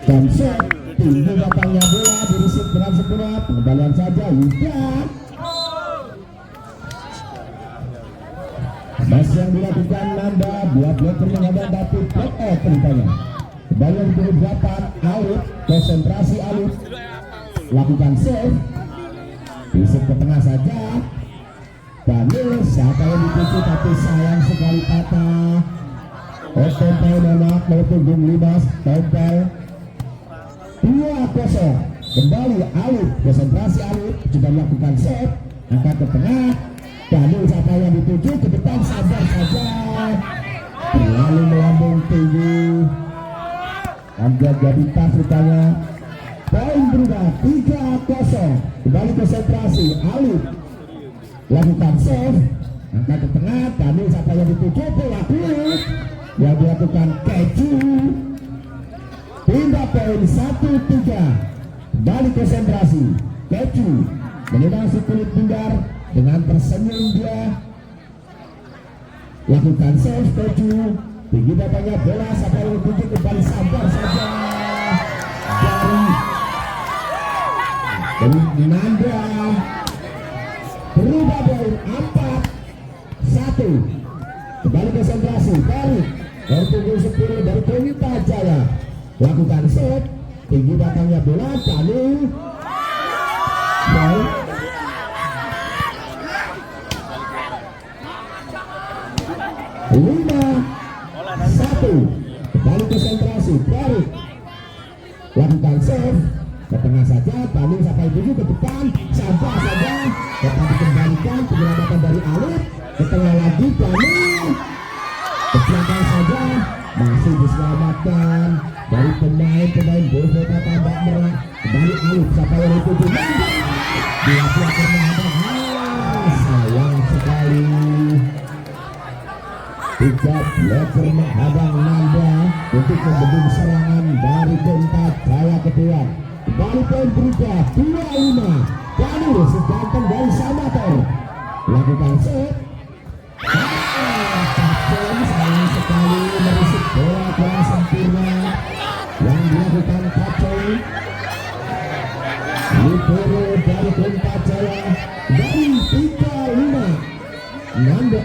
dan set tinggi datangnya bola dirisik dengan sempurna, pengembalian saja Yuda. Mas yang dilakukan Nanda, dua blocker menghadap tapi block off penitanya. Kembali yang turun 8, Alif, konsentrasi Alif, lakukan save, risik ke tengah saja. Daniel, siapa yang dituju tapi sayang sekali patah. Tempel menolak dari punggung Limas, tempel 2-0. Kembali Alif, konsentrasi Alif, coba melakukan save, angkat ke tengah. Daniel, siapa yang dituju ke depan, sabar saja, terlalu melambung tinggi. Anda jadi tas rupanya. Poin berubah 3-0. Kembali konsentrasi Alif, lakukan save, angkat ke tengah. Daniel, siapa yang dituju, bola kulit yang dilakukan Keju. Pindah poin 1-3. Kembali konsentrasi Keju menendang si kulit bundar dengan tersenyum dia. Lakukan save Keju, tinggi datangnya bola, siapa yang dituju, kembali sabar saja dari Nanda. Berubah poin 4-1. Kembali konsentrasi dari punggung 10 dari Pelita Jaya. Lakukan set, tinggi datangnya bola, Daniel. Poin 5-1. Kembali konsentrasi dari lakukan save ke tengah saja. Daniel sampai tujuh ke depan, sabar saja, tetap dikembalikan, penyelamatan dari Alif ke tengah lagi. Daniel ke belakang saja, masih diselamatkan dari pemain Boyfeta Tambak Merah. Kembali Alif, siapa yang dituju, dia akan menghadap. Sayang sekali, 3 blocker menghadang Nanda untuk membendung serangan dari Pelita Jaya kedua. Kembali poin berubah 2-5. Daniel seganteng dari Samator, lakukan set. Sayang sekali, merisik bola kurang sempurna yang dilakukan Kacau. Libero dari Pelita Jaya dari 3-5. Nanda,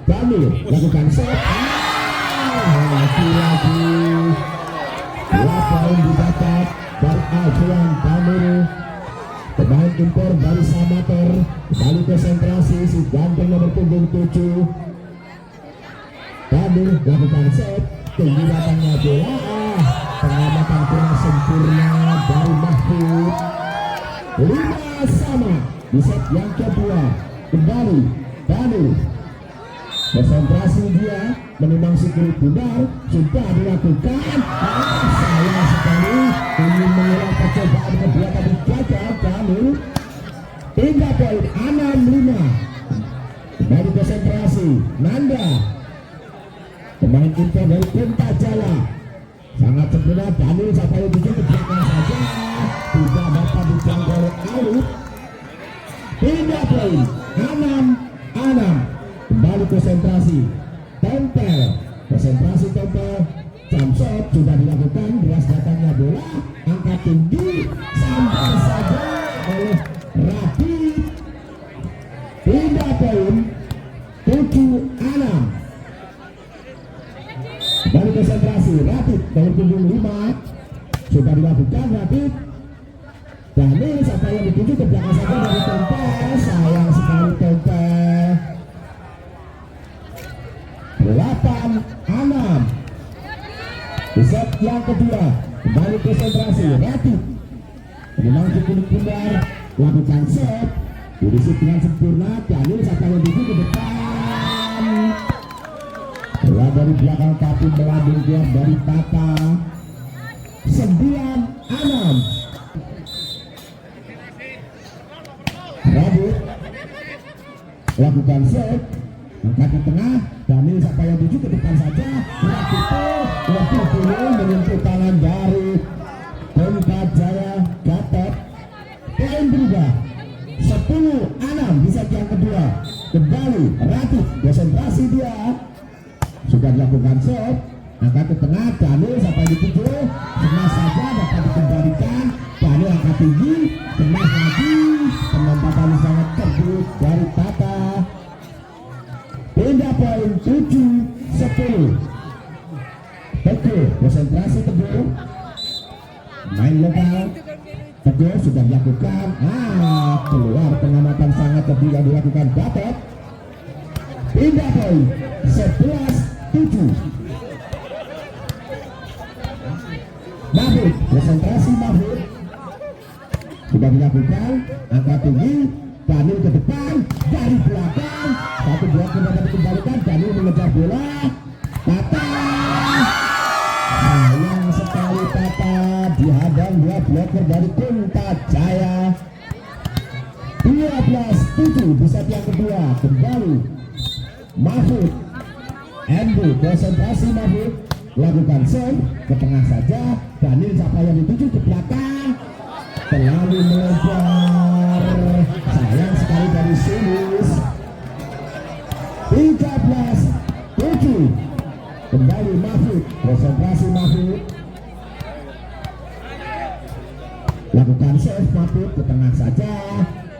Daniel lakukan set. Lagi-lagi 2 poin didapat dari Alfian Daniel, pemain impor dari Samator. Kembali konsentrasi si ganteng nomor punggung 7. Daniel lakukan set, tinggi datangnya bola, pengamatan kurang sempurna dari Mahfud. 5-5 di set yang kedua. Kembali Daniel, konsentrasi dia menimang si kulit bundar, sudah dilakukan. Sayang sekali, ingin mengulang percobaan kedua tadi gagal. Daniel pindah poin 6-5. Kembali konsentrasi Nanda, pemain impor dari Pelita Jaya, sangat sempurna. Daniel sampai tujuh ke belakang saja, tidak dapat dijangkau oleh Alif. Pindah poin 6-6. Kembali konsentrasi Tempel, konsentrasi Tempel. Jump shot sudah dilakukan, deras datangnya bola, angkat tinggi, sampai saja oleh Radit. Pindah poin 7-6. Kembali konsentrasi Radit dari punggung 5, sudah dilakukan Radit. Daniel siapa yang dituju ke belakang saja dari Tempel. Sayang sekali Tempel. 8-6 di set yang kedua. Kembali konsentrasi Radit menang kulit bundar, lakukan set, dirisik dengan sempurna. Daniel siapa yang dituju ke depan, bola dari belakang tapi melambung keluar dari Tata. 9-6. Radit lakukan set, angkat ke tengah. Daniel siapa yang tuju ke depan saja. Radit menyentuh tangan dari Pelita Jaya. Gatot. Poin berubah 10-6 di set yang kedua. Kembali Radit, konsentrasi dia, sudah dilakukan set, angkat ke tengah, Daniel sampai di tujuh, smash saja dapat dikembalikan. Daniel angkat tinggi, smash lagi, penempatan sangat cerdik dari Tata. Pindah poin 7-10. Teguh konsentrasi, Teguh main lokal. Teguh sudah dilakukan, keluar pengamatan sangat cerdik yang dilakukan Gatot. Pindah poin 11-7. Mahfud konsentrasi, Mahfud sudah dilakukan, angkat tinggi, Daniel ke depan dari belakang, satu blok dapat dikembalikan, Daniel mengejar bola. Tata sayang sekali, Tata dihadang dua bloker dari Kunta Jaya. 12-7 di set yang kedua. Kembali Mahfud, Andrew konsentrasi, Mahfud lakukan serve ke tengah saja, Daniel siapa yang dituju ke belakang, terlalu melebar, sayang sekali dari Sulis. 13-7 kembali Mahfud, konsentrasi Mahfud lakukan serve, Mahfud ke tengah saja,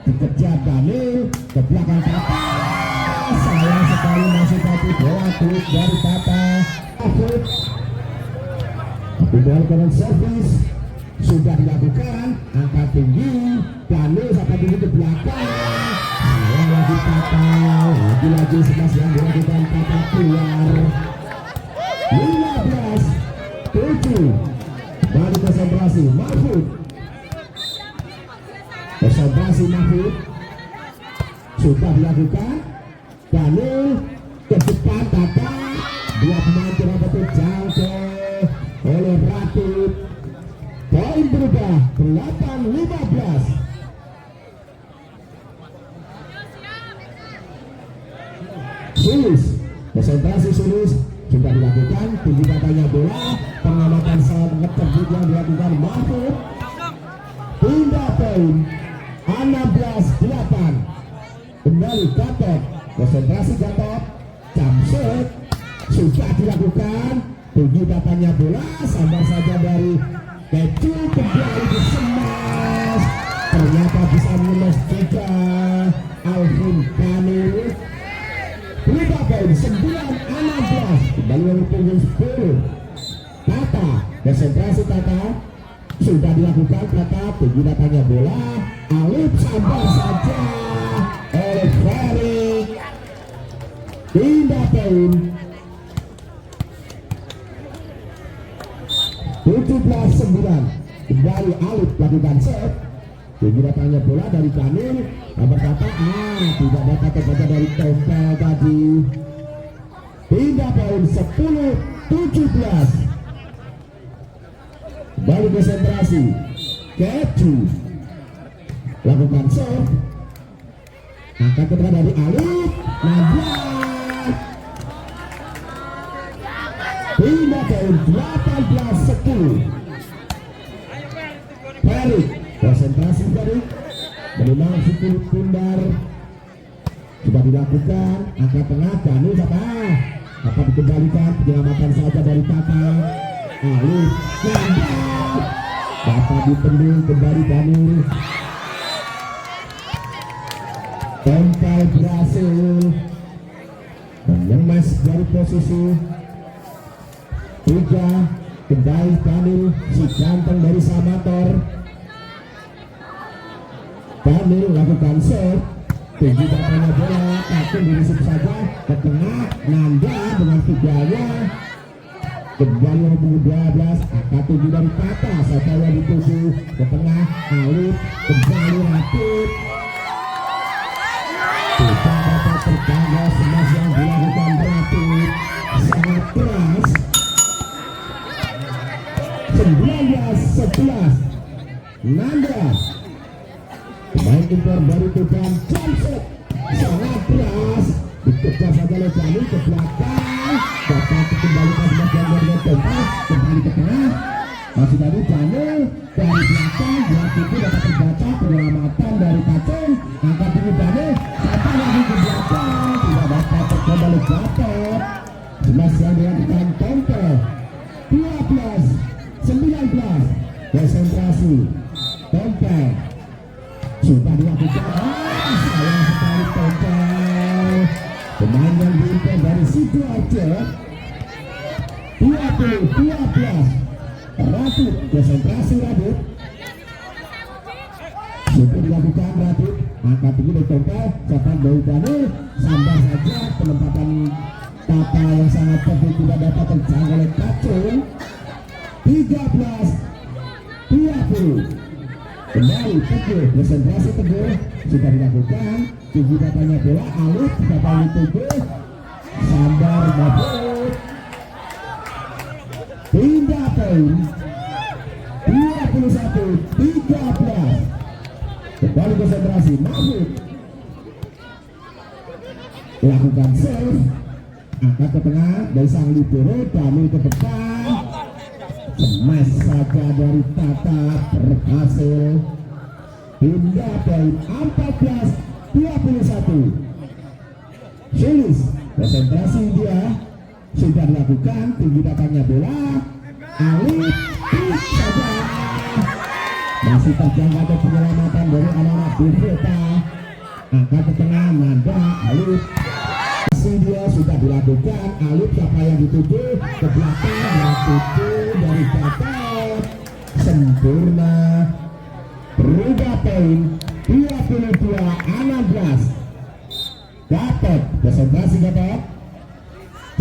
dikejar Daniel ke belakang Tata, sayang sekali masih satu bola klik dari Tata. Mahfud bola kanan servis sudah dilakukan, angkat tinggi, Daniel sampai tinggi ke belakang, sayang lagi Tata, lagi sebelas yang dilakukan Tata keluar. 15-7 dari konsentrasi Mahfud, konsentrasi Mahfud sudah dilakukan, Daniel ke depan Tata, dua pemain tidak betul jauh oleh Ratib. Poin berubah 8-15. Sulis konsentrasi, Sulis sudah dilakukan, tinggi katanya bola, pengamatan sangat cerdik yang dilakukan Mahfud. Pindah poin 16-8. Kembali Gatot, konsentrasi Gatot, jump shot sudah dilakukan, tinggi katanya bola, sambar saja dari Kecu, kembali di smash, ternyata bisa menemes juga Alvin Daniel. Berubah poin 9-16, kembali dari punggung 10. Tata, konsentrasi Tata sudah dilakukan, Tata tinggi datanya bola, Alif sambar saja oleh Ferry. Pindah poin 17-9, kembali Alif lakukan serve, tinggi datanya bola dari Daniel, berkata tidak dapat terbaca dari tempel tadi. Pindah poin 10-17, kembali konsentrasi Kecu lakukan serve, angkat ke dari Alif, nabrak. Pindah poin 18-10. Perik konsentrasi Perik, memang Fikri Pundar sudah dilakukan, angkat tengah, Daniel siapa dapat dikembalikan, penyelamatan saja dari Tata. Alif nabrak, dapat dipendung kembali Daniel. Tempel berhasil menyemes dari posisi 3, kembali Daniel, si ganteng dari Samator. Daniel lakukan serve, tinggi datanya bola, kaki dirisip saja ke tengah, Nanda dengan tiganya, kembali nomor 12, angkat tinggi dari Tata, saya dituju ke tengah, Alif, kembali Ratib. Tidak dapat terjaga smash yang dilakukan Ratib, sangat keras. 19-11, Nanda pemain impor dari Tuban, jump sangat keras, dikejar saja oleh Daniel ke belakang, dapat dikembalikan sebagian dari Tuban, kembali ke tengah, masih dari Daniel dari belakang, dia itu dapat terbaca, penyelamatan dari Kacung, angkat tinggi Daniel, sampai lagi ke belakang, tidak dapat terkembali Gatot, jelas yang dilakukan Tempel. konsentrasi. Tempel sudah dilakukan. Sayang sekali tempel. Pemain yang diimpor dari Sidoarjo. 20-12. Radit konsentrasi Radit. Sudah dilakukan Radit. Angkat tinggi dari tempel. Cepat dari Dani. Sambar saja penempatan Tata yang sangat penting tidak dapat terjangkau oleh Kacung. 13-20. Kembali Teguh, konsentrasi Teguh sudah dilakukan. Tinggi datanya bola, Alif datang Teguh. Sambar Mahfud. Pindah poin. 21-13. Kembali konsentrasi Mahfud. Lakukan save. Angkat ke tengah dari sang libero, Daniel ke depan. Smash saja dari Tata, berhasil. Pindah poin 14-21. Sulis konsentrasi dia sudah dilakukan. Tinggi datangnya bola, Alif saja masih terjangkau ke penyelamatan dari anak-anak Biveta. Angkat ke tengah, Nanda, Alif. Dia sudah dilakukan. Alif siapa yang dituju ke belakang, dituju dari Gatot. Sempurna. Berubah poin 22-16. Gatot konsentrasi Gatot.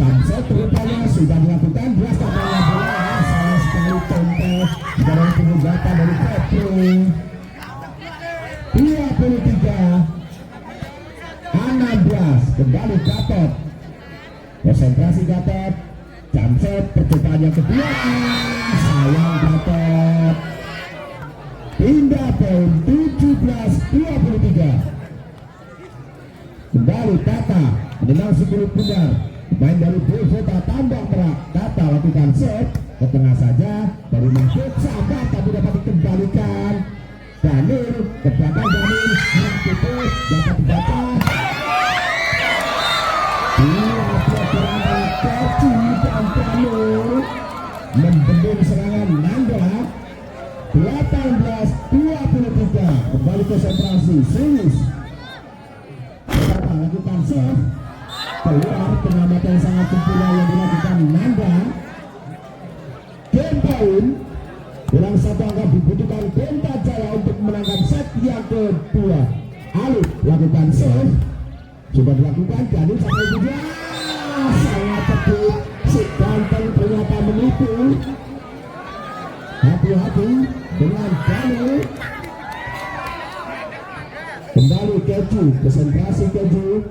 Jamset rupanya sudah dilakukan. Dia katanya bola salah sekali tempel dari penggugatan dari Petro. 23-16. Kembali Gatot. Konsentrasi Gatot. Jamset percobaan yang kedua. Sayang Gatot. Pindah poin 17-23. Kembali Tata menendang 10 pundar. Main dari Biveta tambang Merak. Tata lakukan set ke tengah saja dari Mahfud. Sampai tapi dapat dikembalikan. Daniel ke belakang. Daniel Mahfud dapat dibaca. Membendung serangan Nanda. 18-23. Kembali konsentrasi Sulis. Lakukan save. Keluar penyelamatan yang sangat sempurna yang dilakukan Nanda. Game point. Dalam satu angka dibutuhkan Benta Jaya untuk menangkan set yang kedua. Alif lakukan save. Sudah dilakukan. Daniel sampai juga. Sangat tepat. Si Ganteng ternyata menipu. Hati-hati dengan Daniel. Kembali Keju, konsentrasi Keju.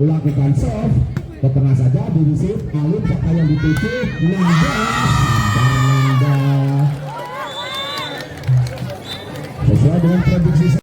Lakukan save. Ke tengah saja divisif. Alif siapa yang dituju. Nanda. Nanda. Sesuai dengan